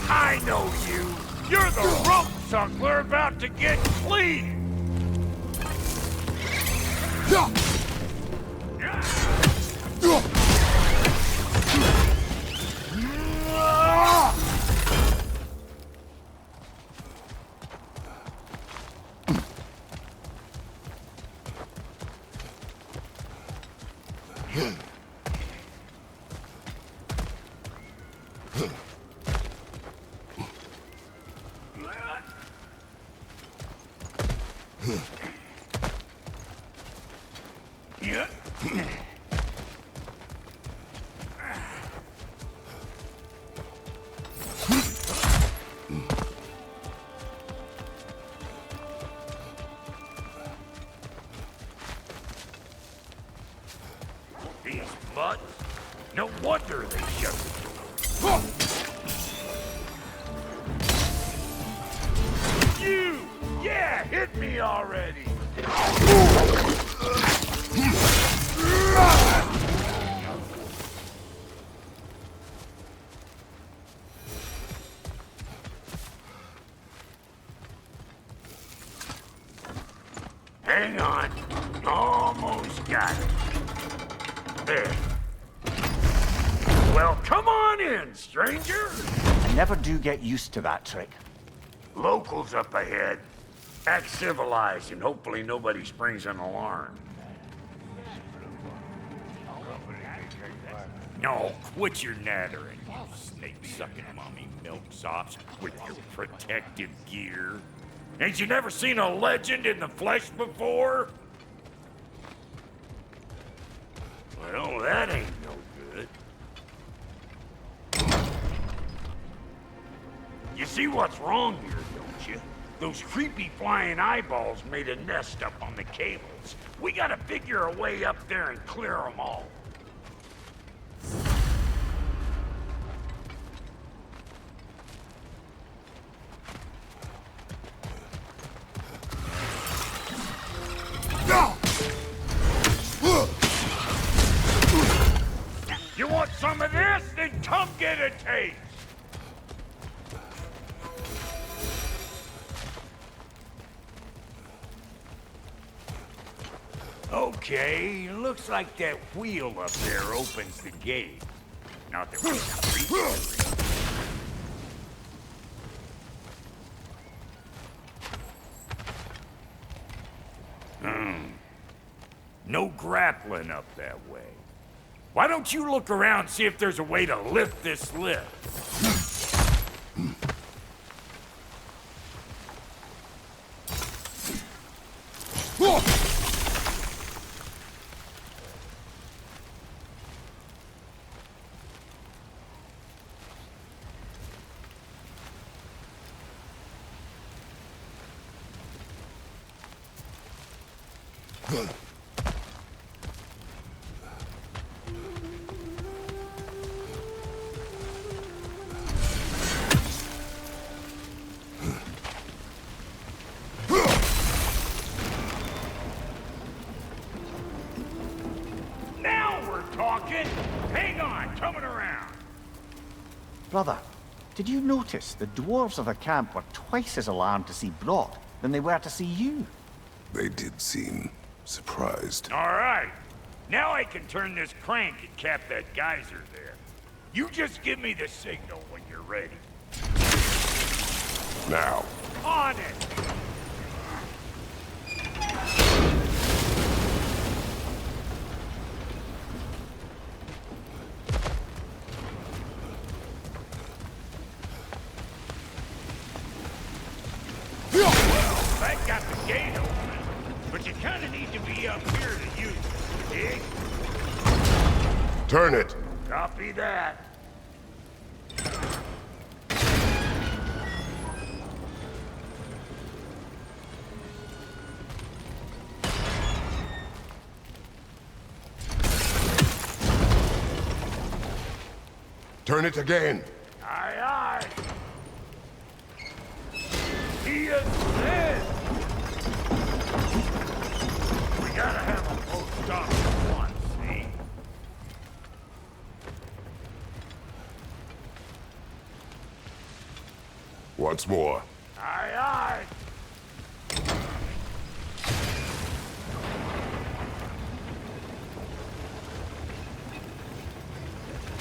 I know you. You're the rope suckler about to get clean. These butts? No wonder they shut the door. You! Yeah, hit me already! Hang on. Almost got it. There. Well, come on in, stranger. I never do get used to that trick. Locals up ahead. Act civilized and hopefully nobody springs an alarm. No, quit your nattering, you snake-sucking mommy milksops with your protective gear. Ain't you never seen a legend in the flesh before? Well, that ain't no good. You see what's wrong here, don't you? Those creepy flying eyeballs made a nest up on the cables. We gotta figure a way up there and clear them all. You want some of this? Then come get a taste! Okay, looks like that wheel up there opens the gate. Not that we can reach it. No grappling up that way. Why don't you look around and see if there's a way to lift this lift? Hang on, coming around. Brother, did you notice the dwarves of the camp were twice as alarmed to see Brot than they were to see you? They did seem surprised. All right. Now I can turn this crank and cap that geyser there. You just give me the signal when you're ready. Now. On it! That got the gate open, but you kind of need to be up here to use it, dig? Turn it. Copy that. Turn it again. Aye, aye. He is dead. stop at once, eh? Once more. Aye, aye.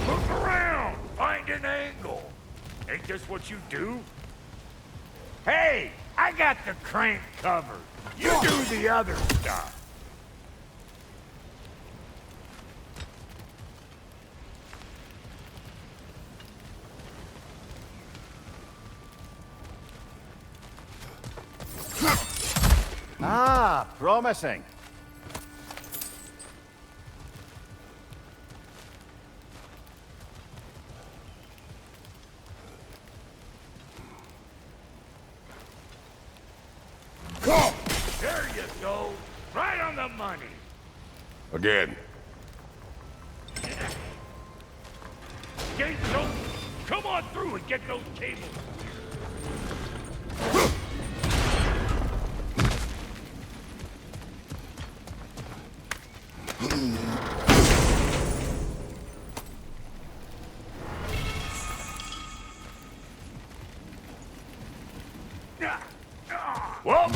Look around! Find an angle! Ain't this what you do? Hey! I got the crank covered. You do the other stuff. Ah, promising. There you go. Right on the money. Again. Gates open. Come on through and get those cables. Well,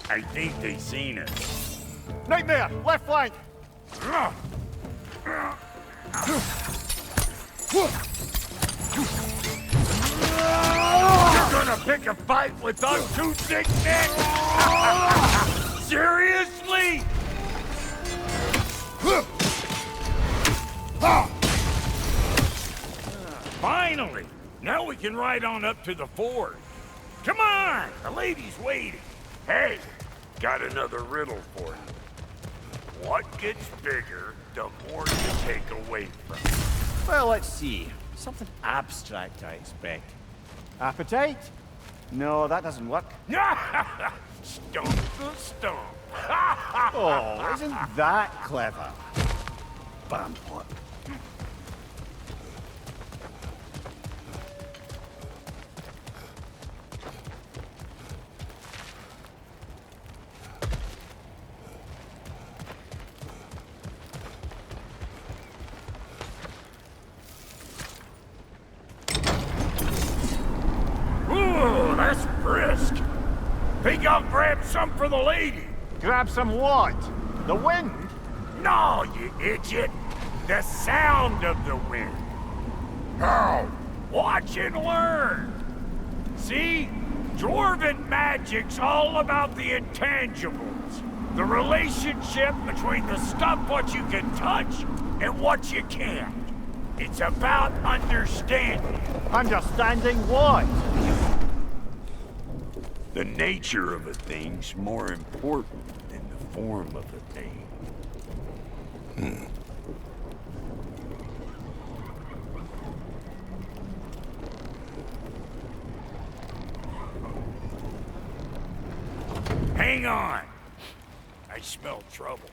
I think they seen us. Nightmare, left flank. You're gonna pick a fight with those two thick necks? Seriously? Finally! Now we can ride on up to the fort. Come on! The lady's waiting. Hey, got another riddle for you. What gets bigger, the more you take away from it? Well, let's see. Something abstract, I expect. Appetite? No, that doesn't work. Stomp the stomp. Oh, isn't that clever? Vampire. Ooh, that's brisk. Think I'll grab some for the lady. Grab some what? The wind? No, you idiot. The sound of the wind. How? Watch and learn. See? Dwarven magic's all about the intangibles. The relationship between the stuff what you can touch and what you can't. It's about understanding. Understanding what? The nature of a thing's more important than the form of a thing. Hang on. I smell trouble.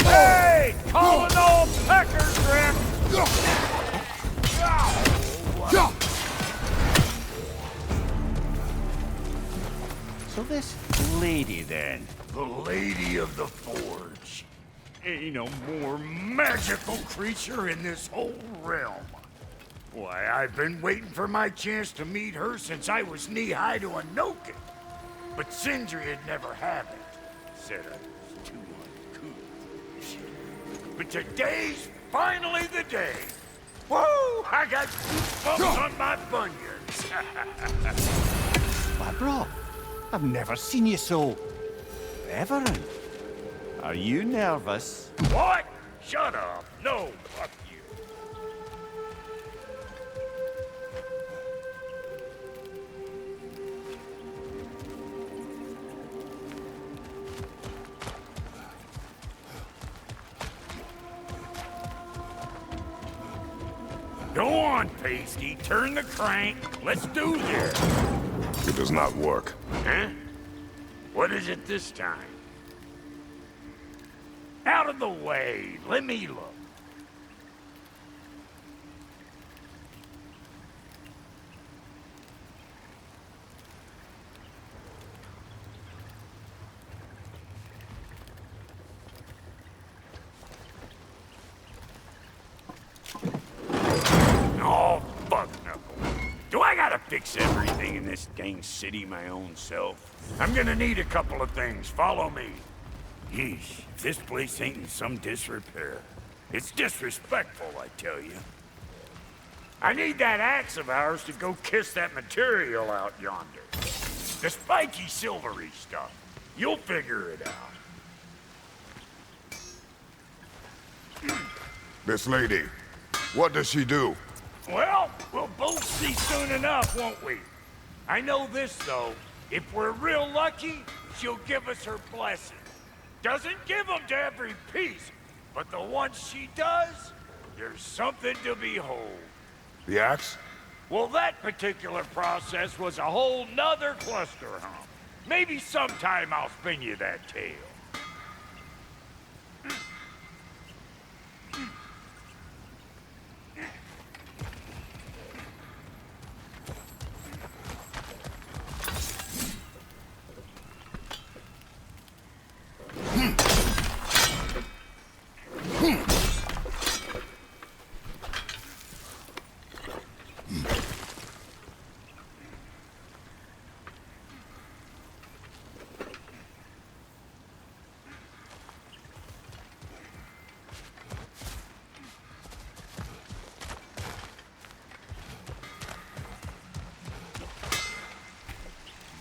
Hey! Calling all pecker grip! So this lady then? The Lady of the Forge. Ain't a more magical creature in this whole realm. Why, I've been waiting for my chance to meet her since I was knee-high to a Noken. But Sindri had never had it. Said I was too uncouth. But today's finally the day. Woo! I got goosebumps on my bunions. My bro, I've never seen you so... reverent. Are you nervous? What? Shut up. No, fuck you. Go on, Pasty. Turn the crank. Let's do this. It does not work. Huh? What is it this time? Out of the way. Let me look. fix everything in this dang city my own self. I'm gonna need a couple of things. Follow me. Yeesh, if this place ain't in some disrepair. It's disrespectful, I tell you. I need that axe of ours to go kiss that material out yonder. The spiky, silvery stuff. You'll figure it out. This lady, what does she do? Well, we'll both see soon enough, won't we? I know this, though. If we're real lucky, she'll give us her blessing. Doesn't give them to every piece, but the ones she does, there's something to behold. The axe? Well, that particular process was a whole nother cluster hump. Maybe sometime I'll spin you that tale.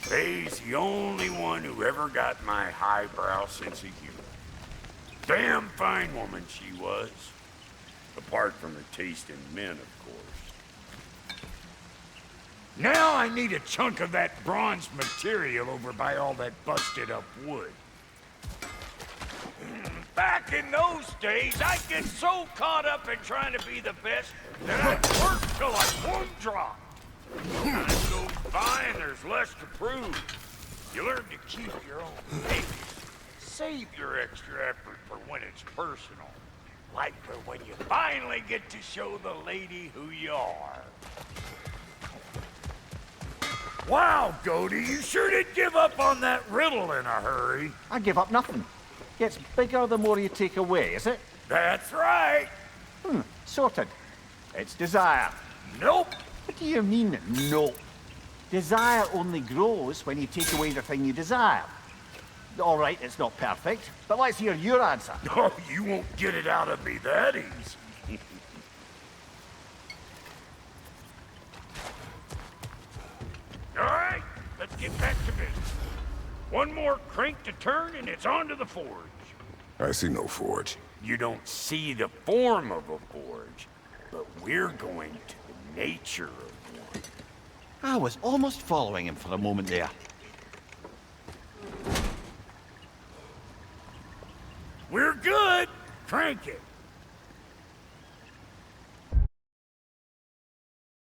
Faye's the only one who ever got my highbrow sense of humor. Damn fine woman she was. Apart from her taste in men, of course. Now I need a chunk of that bronze material over by all that busted up wood. Back in those days, I'd get so caught up in trying to be the best that I'd work till I plumb drop. Time goes by and there's less to prove. You learn to keep your own pace. Save your extra effort for when it's personal. Like for when you finally get to show the lady who you are. Wow, Goody, you sure did give up on that riddle in a hurry. I give up nothing. Gets bigger the more you take away, is it? That's right. Sorted. It's desire. Nope. What do you mean, no? Desire only grows when you take away the thing you desire. All right, it's not perfect, but let's hear your answer. Oh, you won't get it out of me that easy. All right, let's get back to business. One more crank to turn and it's on to the forge. I see no forge. You don't see the form of a forge, but we're going to the nature of one. I was almost following him for a moment there. We're good. Crank it.